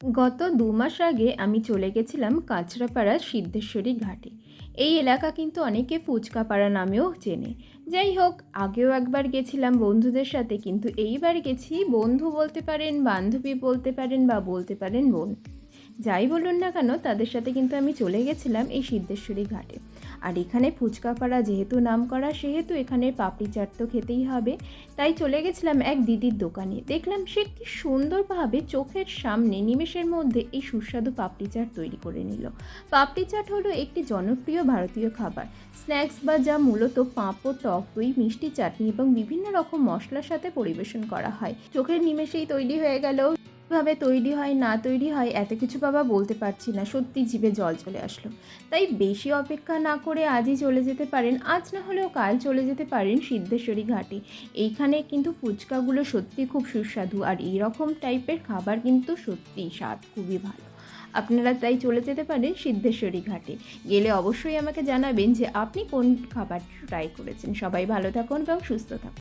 গত ২ মাস আগে আমি চলে গেছিলাম কাঁচরাপাড়ার সিদ্ধেশ্বরী ঘাটে। এই এলাকা কিন্তু অনেকে ফুচকাপাড়া নামেও চেনে। যাই হোক, আগেও একবার গেছিলাম বন্ধুদের সাথে, কিন্তু এইবার গেছি বন্ধু বলতে পারেন, বান্ধবী বলতে পারেন বা বলতে পারেন বোন। যাই বলুন না কেন, তাদের সাথে কিন্তু আমি চলে গেছিলাম এই সিদ্ধেশ্বরী ঘাটে। আর এখানে ফুচকাপাড়া যেহেতু নামকরা, সেহেতু এখানে পাপড়ি চাট তো খেতেই হবে। তাই চলে গেছিলাম এক দিদির দোকানে। দেখলাম সে কি সুন্দরভাবে চোখের সামনে নিমেষের মধ্যে এই সুস্বাদু পাপড়ি চাট তৈরি করে নিল। পাপড়ি চাট হলো একটি জনপ্রিয় ভারতীয় খাবার স্ন্যাক্স, বা যা মূলত পাঁপড়, টক দই, মিষ্টি চাটনি এবং বিভিন্ন রকম মশলার সাথে পরিবেশন করা হয়। চোখের নিমেষেই তৈরি হয়ে গেল। কিভাবে তৈরি হয় না তৈরি হয় এত কিছু বাবা বলতে পারছি না, সত্যি জিভে জল চলে আসলো। তাই বেশি অপেক্ষা না করে আজই চলে যেতে পারেন, আজ না হলেও কাল চলে যেতে পারেন সিদ্ধেশ্বরী ঘাটে। এইখানে কিন্তু ফুচকাগুলো সত্যি খুব সুস্বাদু, আর এইরকম টাইপের খাবার কিন্তু সত্যিই স্বাদ খুবই ভালো। আপনারা তাই চলে যেতে পারেন সিদ্ধেশ্বরী ঘাটে। গেলে অবশ্যই আমাকে জানাবেন যে আপনি কোন খাবার ট্রাই করেছেন। সবাই ভালো থাকুন এবং সুস্থ থাকুন।